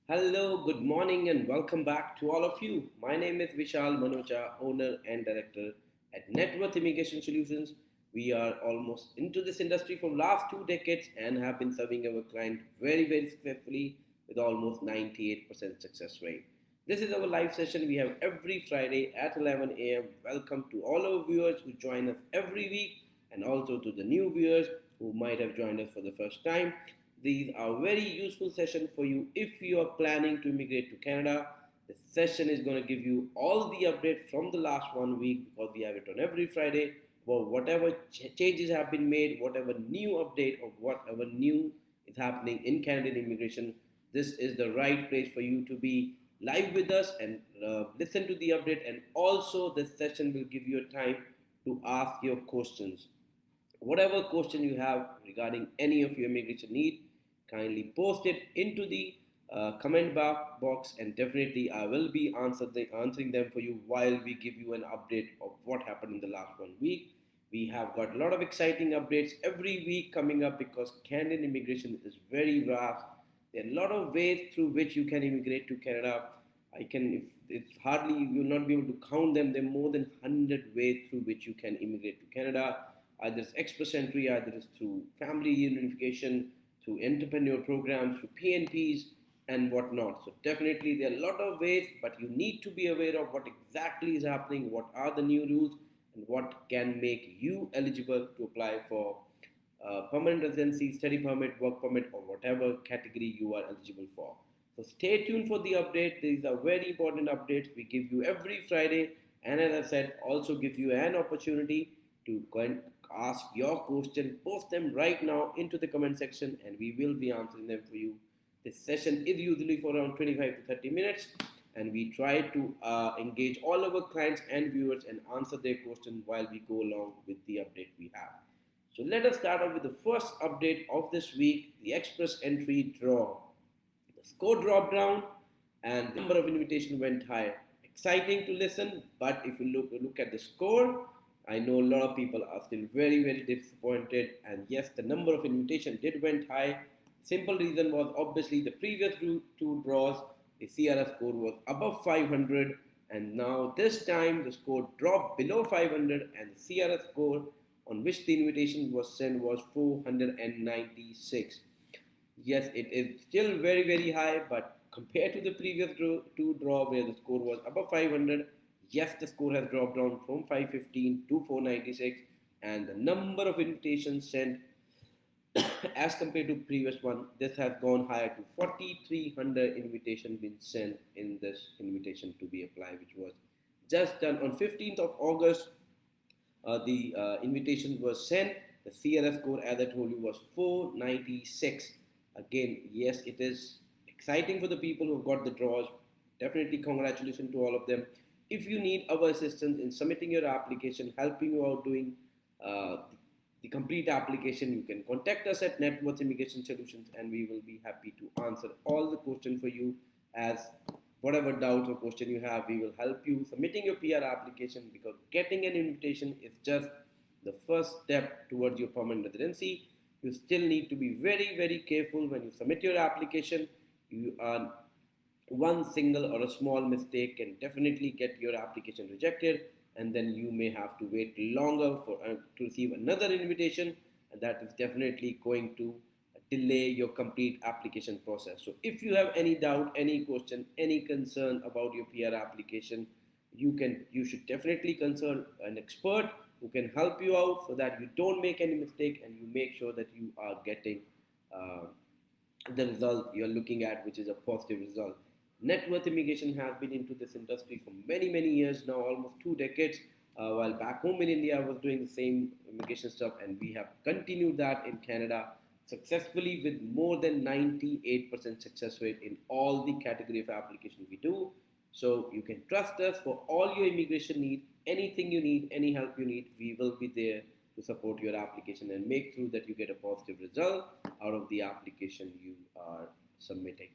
Hello, good morning, and welcome back to all of you. My name is Vishal Manocha, owner and director at Net Worth Immigration Solutions. We are almost into this industry for last 2 decades and have been serving our client very successfully with almost 98% success rate. This is our live session we have every Friday at 11 a.m. Welcome to all our viewers who join us every week and also to the new viewers who might have joined us for the first time. These are very useful sessions for you if you are planning to immigrate to Canada. This session is going to give you all the updates from the last 1 week because we have it on every Friday about whatever changes have been made, whatever new update or whatever new is happening in Canadian immigration. This is the right place for you to be live with us and listen to the update. And also, this session will give you a time to ask your questions. Whatever question you have regarding any of your immigration need, kindly post it into the comment box, and definitely I will be answering them for you while we give you an update of what happened in the last 1 week. We have got a lot of exciting updates every week coming up because Canadian immigration is very vast. There are a lot of ways through which you can immigrate to Canada. If it's hardly, you will not be able to count them. There are more than 100 ways through which you can immigrate to Canada. Either it's express entry, either it's through family unification, through entrepreneur programs, through PNPs, and whatnot. So definitely there are a lot of ways, but you need to be aware of what exactly is happening, what are the new rules, and what can make you eligible to apply for permanent residency, study permit, work permit, or whatever category you are eligible for. So stay tuned for the update. These are very important updates we give you every Friday, and as I said, also give you an opportunity to go and ask your question. Post them right now into the comment section, and we will be answering them for you. This session is usually for around 25 to 30 minutes, and we try to engage all our clients and viewers and answer their questions while we go along with the update we have. So let us start off with the first update of this week, the express entry draw. The score dropped down and the number of invitations went high. Exciting to listen, but if you look at the score, I know a lot of people are still very disappointed. And yes, the number of invitations did went high. Simple reason was obviously the previous two draws, the CRS score was above 500, and now this time the score dropped below 500, and the CRS score on which the invitation was sent was 496. Yes, it is still very high, but compared to the previous two draw where the score was above 500, yes, the score has dropped down from 515 to 496, and the number of invitations sent as compared to previous one, this has gone higher to 4,300 invitations been sent in this invitation to be applied, which was just done on 15th of August. The invitation was sent. The CRS score, as I told you, was 496. Again, yes, it is exciting for the people who got the draws. Definitely congratulations to all of them. If you need our assistance in submitting your application, helping you out doing uh, the complete application, you can contact us at Networth Immigration Solutions, and we will be happy to answer all the questions for you. As whatever doubts or question you have, we will help you submitting your PR application, because getting an invitation is just the first step towards your permanent residency. You still need to be very careful when you submit your application. You are one single or a small mistake can definitely get your application rejected, and then you may have to wait longer for to receive another invitation, and that is definitely going to delay your complete application process. So if you have any doubt, any question, any concern about your PR application, you should definitely consult an expert who can help you out so that you don't make any mistake and you make sure that you are getting uh, the result you're looking at, which is a positive result. Net worth immigration has been into this industry for many years now, almost 2 decades. While back home in India, I was doing the same immigration stuff, and we have continued that in Canada successfully with more than 98% success rate in all the category of applications we do. So you can trust us for all your immigration need, anything you need, any help you need, we will be there to support your application and make sure that you get a positive result out of the application you are submitting.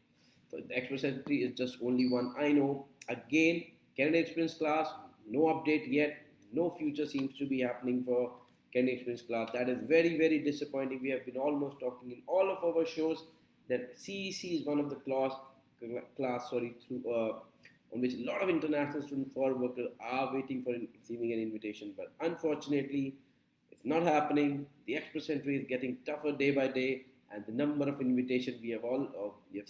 So the express entry is just only one. I know. Again, Canada Experience class, no update yet. No future seems to be happening for Canada Experience class. That is very disappointing. We have been almost talking in all of our shows that CEC is one of the class, sorry, through on which a lot of international students foreign workers are waiting for receiving an invitation. But unfortunately, it's not happening. The express entry is getting tougher day by day, and the number of invitations we have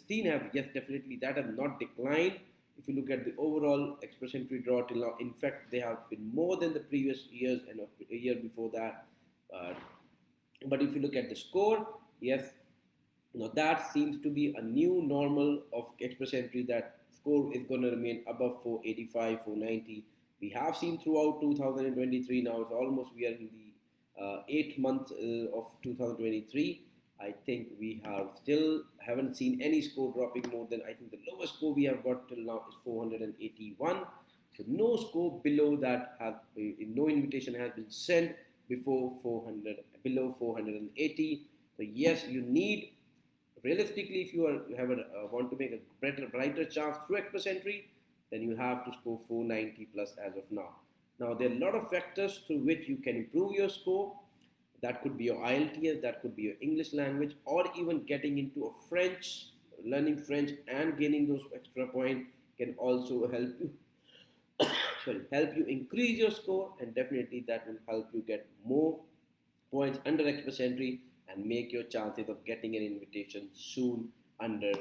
seen have, yes, definitely that have not declined. If you look at the overall express entry draw till now, in fact, they have been more than the previous years and a year before that. Uh, but if you look at the score, yes, that seems to be a new normal of express entry, that score is going to remain above 485, 490. We have seen throughout 2023. Now it's almost, we are in the 8 months of 2023. I think we have still haven't seen any score dropping more than, I think the lowest score we have got till now is 481. So no score below that has, no invitation has been sent before 400, below 480. So yes, you need, realistically, if you have want to make a brighter chance through express entry, then you have to score 490 plus as of now. Now there are a lot of factors through which you can improve your score. That could be your IELTS, that could be your English language, or even getting into a French, learning French and gaining those extra points can also help you help you increase your score, and definitely that will help you get more points under express entry and make your chances of getting an invitation soon under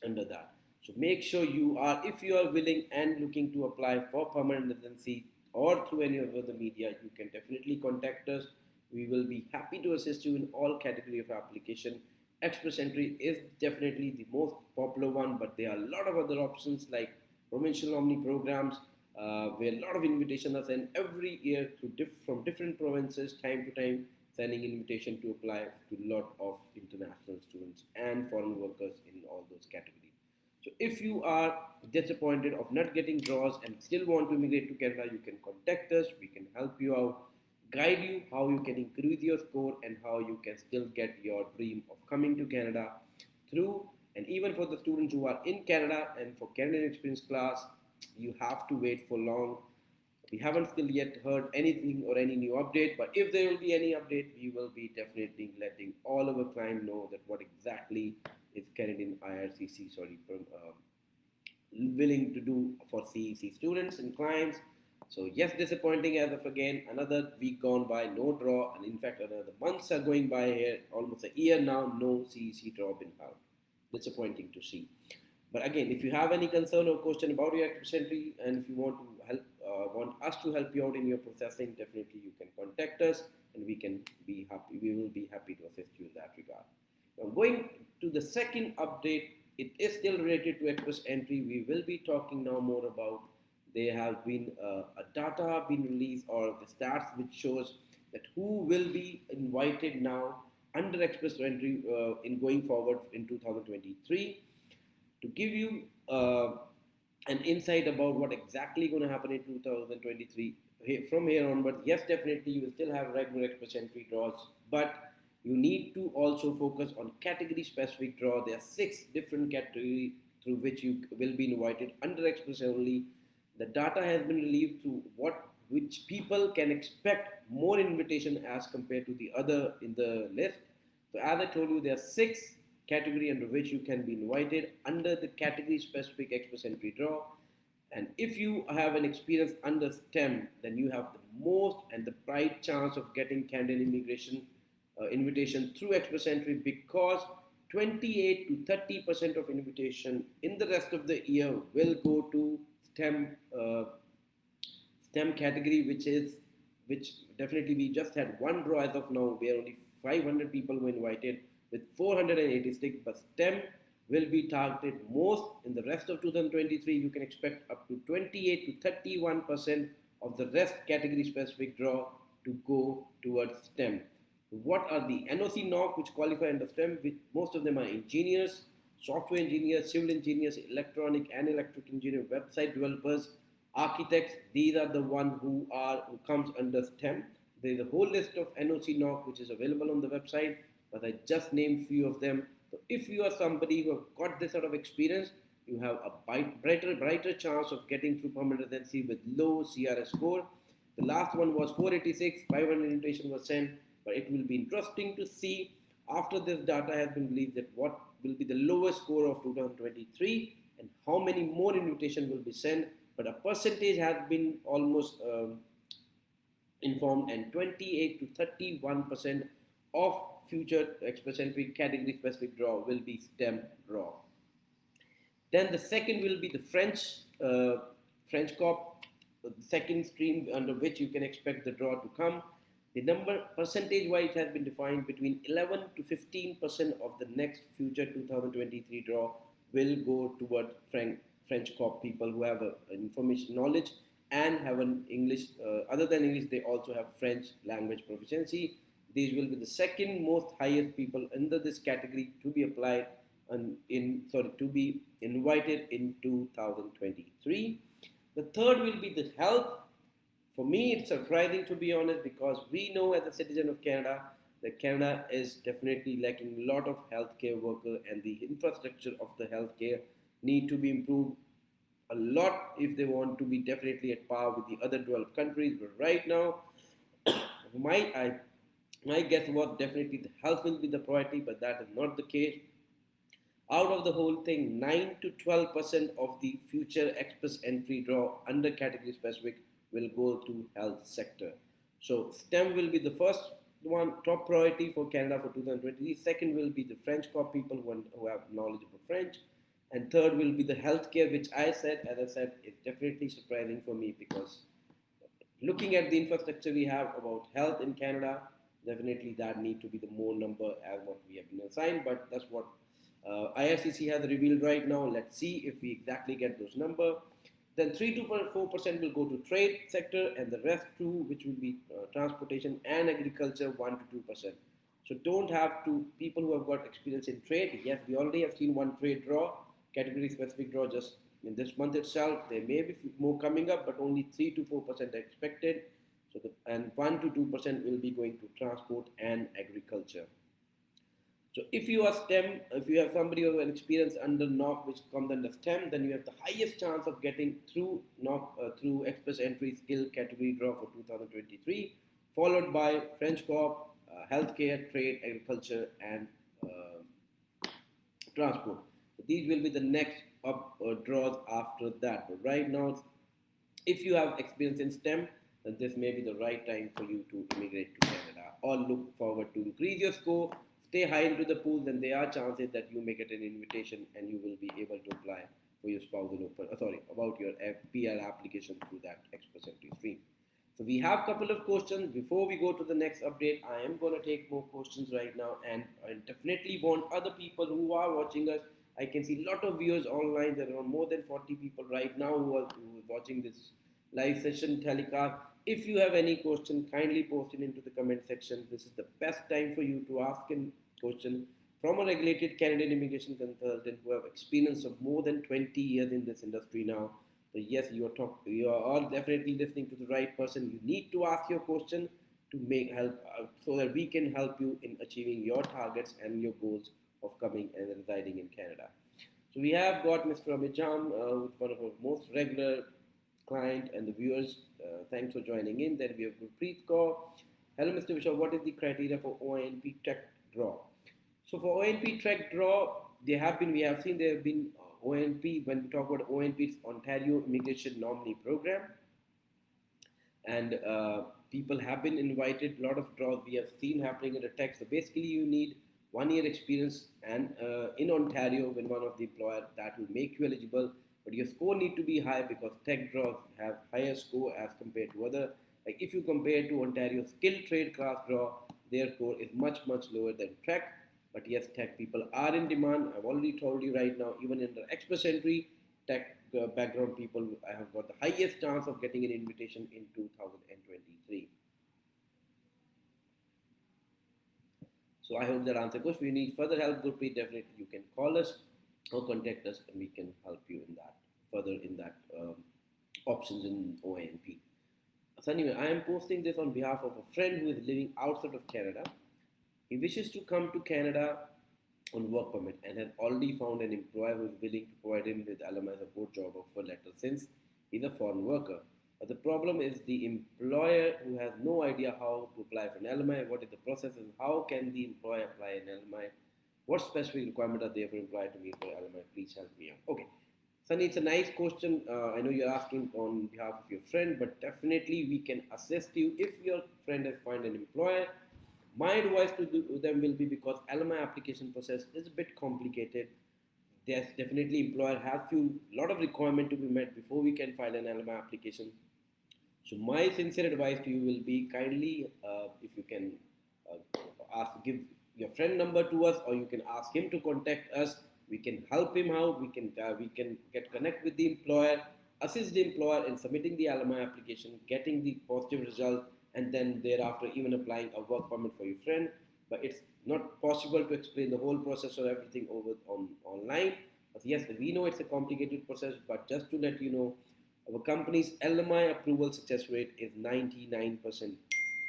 under that. So make sure you are, if you are willing and looking to apply for permanent residency or through any of the media, you can definitely contact us. We will be happy to assist you in all category of application. Express entry is definitely the most popular one, but there are a lot of other options like provincial omni programs, where a lot of invitations are sent every year from different provinces, time to time, sending invitation to apply to a lot of international students and foreign workers in all those categories. So if you are disappointed of not getting draws and still want to immigrate to Canada, you can contact us. We can help you out, guide you how you can increase your score and how you can still get your dream of coming to Canada through. And even for the students who are in Canada and for Canadian experience class, you have to wait for long. We haven't still yet heard anything or any new update, but if there will be any update, we will be definitely letting all our clients know that what exactly is Canadian IRCC, willing to do for CEC students and clients. So yes, disappointing as of again, another week gone by, no draw, and in fact another months are going by here, almost a year now, no CEC draw been held. Disappointing to see. But again, if you have any concern or question about your express entry, and if you want to help, want us to help you out in your processing, definitely you can contact us, and we can be happy. We will be happy to assist you in that regard. Now, going to the second update, it is still related to express entry. We will be talking now more about, there have been a data been released, or the stats which shows that who will be invited now under express entry in going forward in 2023. To give you an insight about what exactly going to happen in 2023 from here onward, yes, definitely you will still have regular express entry draws, but you need to also focus on category specific draw. There are 6 different categories through which you will be invited under express only. The data has been released to which people can expect more invitation as compared to the other in the list. So as I told you, there are 6 category under which you can be invited under the category specific express entry draw. And if you have an experience under STEM, then you have the most and the bright chance of getting Canadian immigration invitation through express entry, because 28 to 30% of invitation in the rest of the year will go to STEM category, which definitely we just had one draw as of now, where only 500 people were invited with 486, but STEM will be targeted most in the rest of 2023. You can expect up to 28 to 31% of the rest category specific draw to go towards STEM. What are the NOC NOC which qualify under STEM? Which most of them are engineers, software engineers, civil engineers, electronic and electric engineer, website developers, architects. These are the ones who comes under STEM. There is a whole list of NOC NOC which is available on the website, but I just named few of them. So if you are somebody who have got this sort of experience, you have a brighter chance of getting through permanent residency with low CRS score. The last one was 486, 500 invitation was sent, but it will be interesting to see after this data has been released, that what will be the lowest score of 2023 and how many more invitations will be sent. But a percentage has been almost informed, and 28 to 31% of future express entry category specific draw will be STEM draw. Then the second will be the French Corp, the second stream under which you can expect the draw to come. The number percentage wise has been defined between 11 to 15% of the next future 2023 draw will go toward French Corp people who have information knowledge and have an English, other than English, they also have French language proficiency. These will be the second most highest people under this category to be applied to be invited in 2023. The third will be the health. For me, it's surprising, to be honest, because we know as a citizen of Canada that Canada is definitely lacking a lot of healthcare workers, and the infrastructure of the healthcare need to be improved a lot if they want to be definitely at par with the other developed countries. But right now, my guess was definitely the health will be the priority, but that is not the case. Out of the whole thing, 9 to 12% of the future express entry draw under category specific will go to health sector. So STEM will be the first one, top priority for Canada for 2023. Second will be the French Corp people who have knowledge of French. And third will be the healthcare, which as I said, is definitely surprising for me, because looking at the infrastructure we have about health in Canada, definitely that need to be the more number as what we have been assigned. But that's what IRCC has revealed right now. Let's see if we exactly get those numbers. Then 3 to 4% will go to trade sector, and the rest 2, which will be transportation and agriculture, 1 to 2%. So don't have to people who have got experience in trade. Yes, we already have seen one trade draw, category specific draw just in this month itself. There may be more coming up, but only 3 to 4% are expected. So and 1 to 2% will be going to transport and agriculture. So if you are STEM, if you have somebody who has an experience under NOC which comes under STEM, then you have the highest chance of getting through NOC through express entry skill category draw for 2023, followed by French Corp, healthcare, trade, agriculture, and transport. So these will be the next up draws after that. But right now, if you have experience in STEM, then this may be the right time for you to immigrate to Canada or look forward to increase your score. Stay high into the pool, then there are chances that you may get an invitation and you will be able to apply for your spousal about your PR application through that express entry stream. So we have a couple of questions. Before we go to the next update, I am going to take more questions right now, and I definitely want other people who are watching us. I can see a lot of viewers online. There are more than 40 people right now who are watching this live session telecast. If you have any question, kindly post it into the comment section. This is the best time for you to ask a question from a regulated Canadian immigration consultant who have experience of more than 20 years in this industry now. So yes, you are all definitely listening to the right person. You need to ask your question to make help so that we can help you in achieving your targets and your goals of coming and residing in Canada. So we have got Mr. Amit Jam, who's one of our most regular client and the viewers. Thanks for joining in. Then we have Gurpreet Kaur. Hello, Mr. Vishal. What is the criteria for ONP Tech Draw? So for ONP Tech Draw, we have been ONP. When we talk about ONP, it's Ontario Immigration Nominee Program, and people have been invited. A lot of draws we have seen happening in the tech. So basically, you need 1 year experience and in Ontario when one of the employer that will make you eligible. But your score need to be high because tech draws have higher score as compared to other. Like if you compare to Ontario skilled trade class draw, their score is much lower than tech. But yes, tech people are in demand. I've already told you right now, even in the express entry, tech background people have got the highest chance of getting an invitation in 2023. So I hope that answers the question. If you need further help, Gurpreet, definitely you can call us or contact us and we can help you in that further in that options in ONP. So anyway, I am posting this on behalf of a friend who is living outside of Canada. He wishes to come to Canada on work permit and has already found an employer who is willing to provide him with LMI support job offer letter since he's a foreign worker. But the problem is the employer who has no idea how to apply for an LMI, what is the process, and how can the employer apply an LMI, what specific requirements are there for employer to meet for LMI. Please help me out. Okay, Sunny, it's a nice question. I know you're asking on behalf of your friend, but definitely we can assist you if your friend has found an employer. My advice to them will be, because LMI application process is a bit complicated. There's definitely employer has few lot of requirement to be met before we can file an LMI application. So my sincere advice to you will be, kindly, if you can give your friend number to us, or you can ask him to contact us. We can help him out. We can get connect with the employer, assist the employer in submitting the LMI application, getting the positive result, and then thereafter even applying a work permit for your friend. But it's not possible to explain the whole process or everything over on online. But yes, we know it's a complicated process. But just to let you know, our company's LMI approval success rate is 99%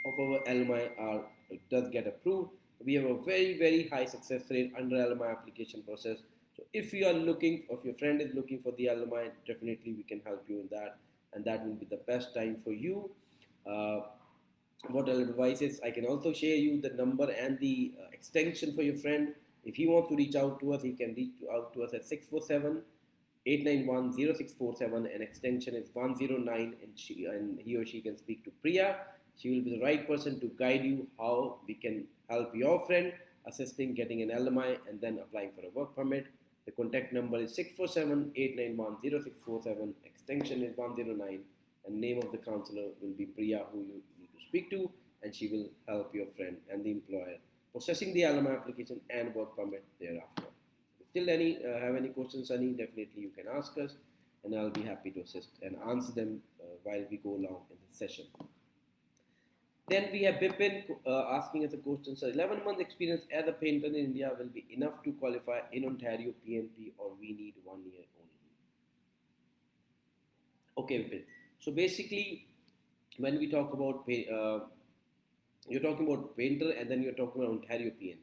of our LMI are does get approved. We have a very high success rate under LMI application process. So if you are looking, or if your friend is looking for the LMI, definitely we can help you in that, and that will be the best time for you. Uh, what I'll advise is, I can also share you the number and the extension for your friend. If he wants to reach out to us, he can reach out to us at 647 891 0647, and extension is 109, and he or she can speak to Priya. She will be the right person to guide you how we can help your friend assisting getting an LMI and then applying for a work permit. The contact number is 647 891 0647, extension is 109, and name of the counselor will be Priya, who you need to speak to, and she will help your friend and the employer processing the LMI application and work permit thereafter. Still have any questions, Sunny, definitely you can ask us, and I'll be happy to assist and answer them while we go along in this session. Then we have Bipin asking us a question. So 11 months experience as a painter in India will be enough to qualify in Ontario PNP, or we need 1 year only? Okay, Bipin. So basically, when we talk about you're talking about painter, and then you're talking about Ontario PNP.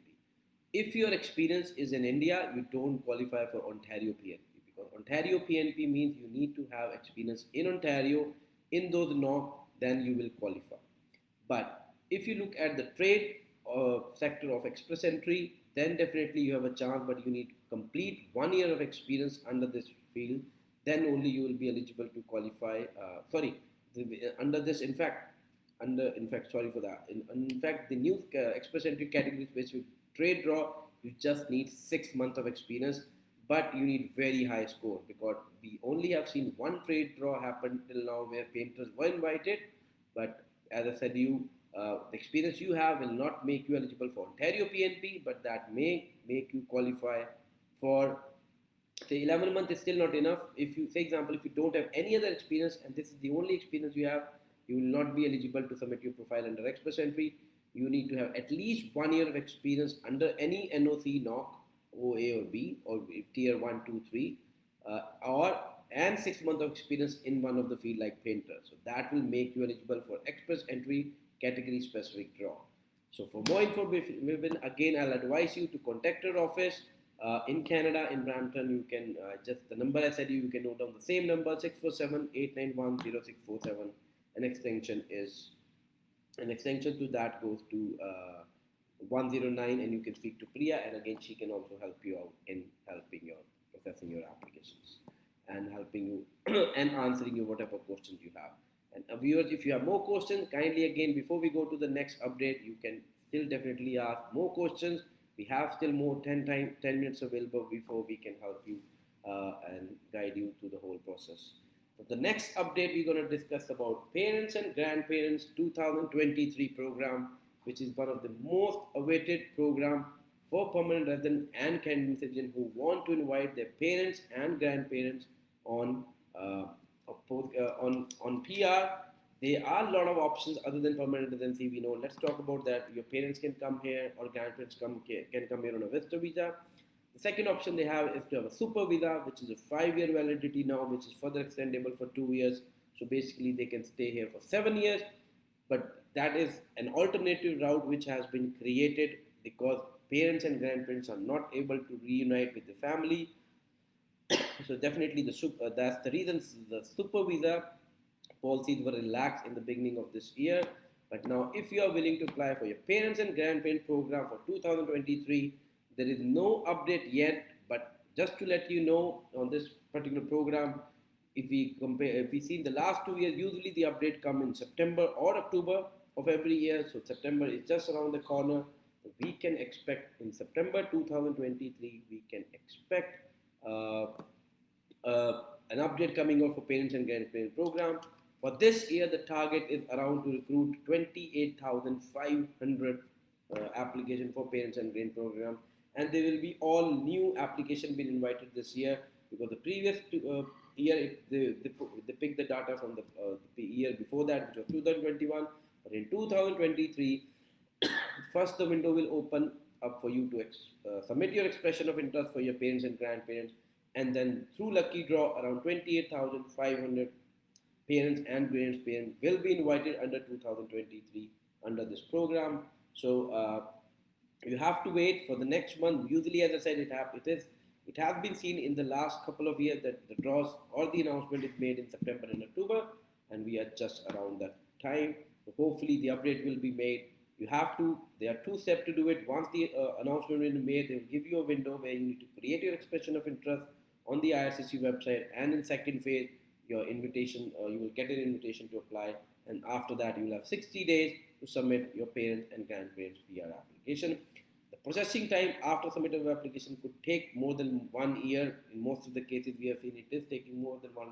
If your experience is in India, you don't qualify for Ontario PNP, because Ontario PNP means you need to have experience in Ontario in those NOC, then you will qualify. But if you look at the trade sector of express entry, then definitely you have a chance, but you need to complete 1 year of experience under this field. Then only you will be eligible to qualify. Under this, sorry for that. In fact, the new express entry categories which you trade draw, you just need 6 months of experience, but you need very high score, because we only have seen one trade draw happen till now where painters were invited. But as I said, the experience you have will not make you eligible for Ontario PNP, but that may make you qualify for, say, 11 months is still not enough. If you, say example, if you don't have any other experience and this is the only experience you have, you will not be eligible to submit your profile under express entry. You need to have at least 1 year of experience under any NOC, NOC, OA or B, or tier 1, 2, 3, or and 6 months of experience in one of the field like painter. So that will make you eligible for express entry category specific draw. So for more information, again, I'll advise you to contact your office in Canada, in Brampton. You can just the number I said you can note down the same number, 647 891 0647. An extension to that goes to 109, and you can speak to Priya, and again she can also help you out in helping your processing your applications and helping you and answering you whatever questions you have. And viewers, if you have more questions, kindly again, before we go to the next update, you can still definitely ask more questions. We have still more 10 minutes available before we can help you and guide you through the whole process. So the next update, we're going to discuss about Parents and Grandparents 2023 program, which is one of the most awaited program for permanent resident and Canadian citizens who want to invite their parents and grandparents on PR. There are a lot of options other than permanent residency. We know. Let's talk about that. Your parents can come here, or grandparents can come here on a visitor visa. The second option they have is to have a super visa, which is a 5-year validity now, which is further extendable for 2 years. So basically, they can stay here for 7 years. But that is an alternative route which has been created because parents and grandparents are not able to reunite with the family. So definitely that's the reason the super visa policies were relaxed in the beginning of this year. But now, if you are willing to apply for your parents and grandparent program for 2023, there is no update yet. But just to let you know, on this particular program, if we see in the last 2 years, usually the update come in September or October of every year. So September is just around the corner. We can expect in September 2023, we can expect uh, an update coming out for parents and grandparent program. For this year, the target is around to recruit 28,500 application for parents and grant program, and there will be all new application been invited this year, because the previous year they picked the data from the year before that, which was 2021. But in 2023, first the window will open up for you to submit your expression of interest for your parents and grandparents, and then through lucky draw around 28,500 parents and grandparents will be invited under 2023 under this program. So you have to wait for the next month. Usually, as I said, it has been seen in the last couple of years that the draws or the announcement is made in September and October, and we are just around that time. So hopefully the update will be made. You have to, there are two steps to do it. Once the announcement will be made, they will give you a window where you need to create your expression of interest on the IRCC website, and in second phase, your invitation, you will get an invitation to apply, and after that, you will have 60 days to submit your parents and grandparents PR application. The processing time after submitting of application could take more than 1 year. In most of the cases, we have seen it is taking more than 1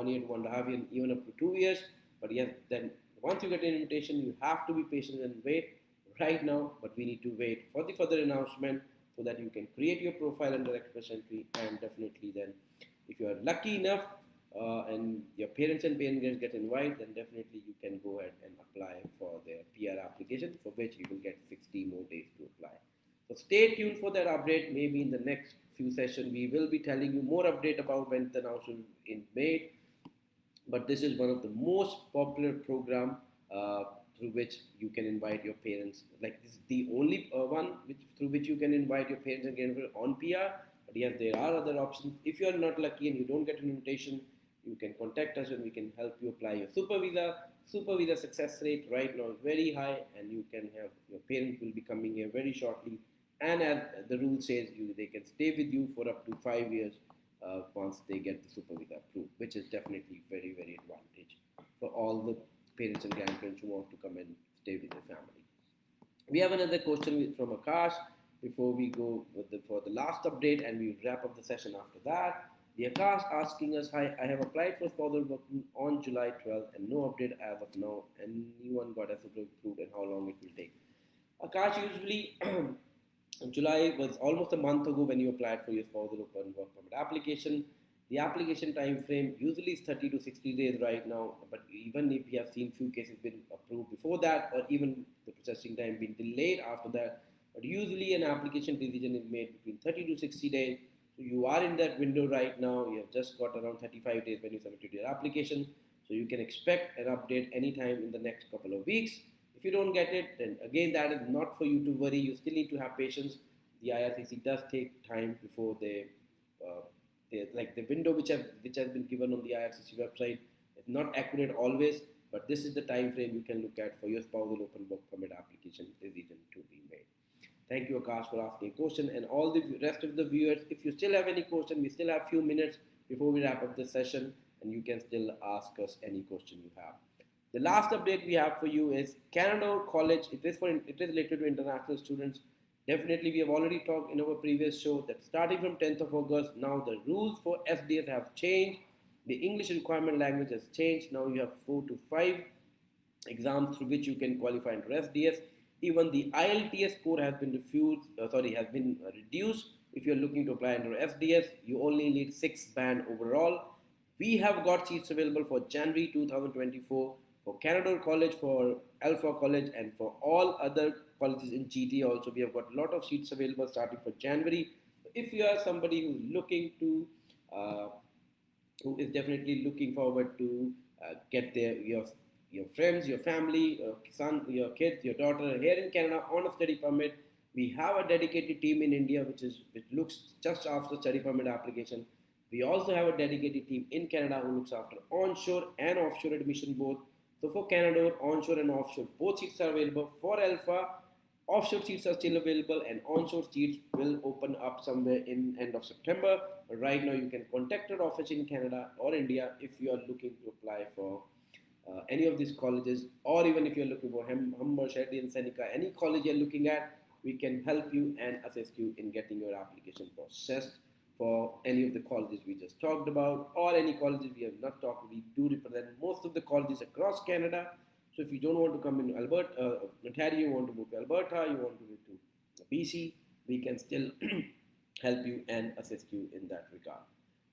year to 1.5 years, even up to 2 years. But yes, then once you get an invitation, you have to be patient and wait right now. But we need to wait for the further announcement so that you can create your profile under Express Entry, and definitely then, if you are lucky enough and your parents and parents get invited, then definitely you can go ahead and apply for their PR application, for which you will get 60 more days to apply. So stay tuned for that update. Maybe in the next few sessions, we will be telling you more update about when the announcement is made. But this is one of the most popular program through which you can invite your parents. Like, this is the only one through which you can invite your parents and grandparents on PR. But yes, there are other options. If you are not lucky and you don't get an invitation, you can contact us and we can help you apply your super visa. Super visa success rate right now is very high, and you can have your parents will be coming here very shortly. And as the rule says, they can stay with you for up to 5 years once they get the super visa approved, which is definitely very, very advantage for all the parents and grandparents who want to come and stay with their family. We have another question from Akash before we go for the last update, and we wrap up the session after that. The Akash asking us, hi, I have applied for spousal work on July 12th and no update as of now. Anyone got a super approved, and how long it will take? Akash, usually July was almost a month ago when you applied for your spousal open work permit application. The application time frame usually is 30 to 60 days right now, but even if we have seen few cases been approved before that, or even the processing time been delayed after that, but usually an application decision is made between 30 to 60 days. So you are in that window right now. You have just got around 35 days when you submitted your application. So you can expect an update anytime in the next couple of weeks. If you don't get it, then again, that is not for you to worry. You still need to have patience. The IRCC does take time before like the window which has been given on the IRCC website is not accurate always, but this is the time frame you can look at for your spousal open work permit application decision to be made. Thank you, Akash, for asking a question, and all the rest of the viewers. If you still have any question, we still have a few minutes before we wrap up the session, and you can still ask us any question you have. The last update we have for you is Canada College. It is related to international students. Definitely, we have already talked in our previous show that starting from 10th of August, now the rules for SDS have changed. The English requirement language has changed. Now you have 4 to 5 exams through which you can qualify into SDS. Even the IELTS score has been reduced. If you're looking to apply under SDS, you only need 6 band overall. We have got seats available for January 2024 for Canada College, for Alpha College, and for all other colleges in GT also. We have got a lot of seats available starting for January. If you are somebody who's looking to, who is definitely looking forward to get your friends, your family, your son, your kids, your daughter here in Canada on a study permit, we have a dedicated team in India which looks just after study permit application. We also have a dedicated team in Canada who looks after onshore and offshore admission both. So for Canada, onshore and offshore, both seats are available. For Alpha, offshore seats are still available and onshore seats will open up somewhere in end of September. But right now, you can contact our office in Canada or India if you are looking to apply for any of these colleges, or even if you're looking for Humber, Shady, and Seneca, any college you're looking at, we can help you and assist you in getting your application processed for any of the colleges we just talked about, or any colleges we have not talked. We do represent most of the colleges across Canada. So if you don't want to come in Alberta, Ontario, you want to move to Alberta, you want to move to BC, we can still help you and assist you in that regard.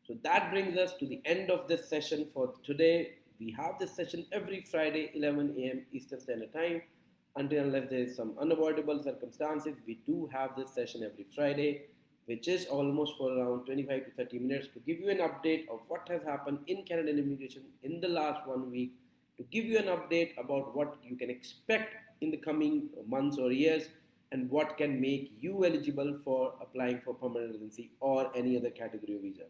So that brings us to the end of this session for today. We have this session every Friday, 11 a.m. Eastern Standard Time. Until unless there is some unavoidable circumstances, we do have this session every Friday, which is almost for around 25 to 30 minutes to give you an update of what has happened in Canadian immigration in the last 1 week, to give you an update about what you can expect in the coming months or years, and what can make you eligible for applying for permanent residency or any other category of visa.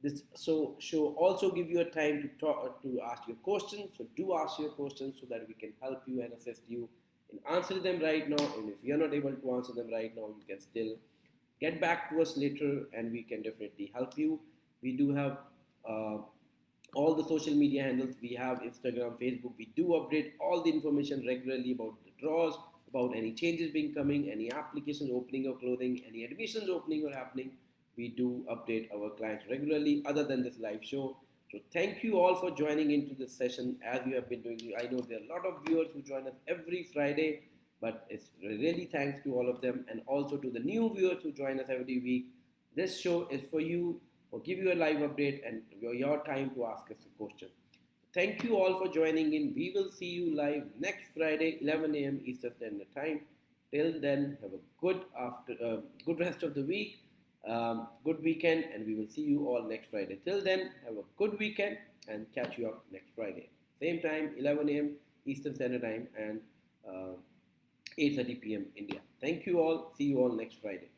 This so show also give you a time to talk to ask your questions. So do ask your questions so that we can help you and assist you in answering them right now. And if you're not able to answer them right now, you can still get back to us later, and we can definitely help you. We do have uh, all the social media handles. We have Instagram, Facebook. We do update all the information regularly about the draws, about any changes being coming, any applications opening or closing, any admissions opening or happening. We do update our clients regularly other than this live show. So thank you all for joining into this session as you have been doing. I know there are a lot of viewers who join us every Friday, but it's really thanks to all of them, and also to the new viewers who join us every week. This show is for you, or give you a live update and your time to ask us a question. Thank you all for joining in. We will see you live next Friday, 11 a.m. Eastern Standard Time. Till then, have a good rest of the week, good weekend, and we will see you all next Friday. Till then, have a good weekend and catch you up next Friday. Same time, 11 a.m. Eastern Standard Time and 8:30 p.m. India. Thank you all. See you all next Friday.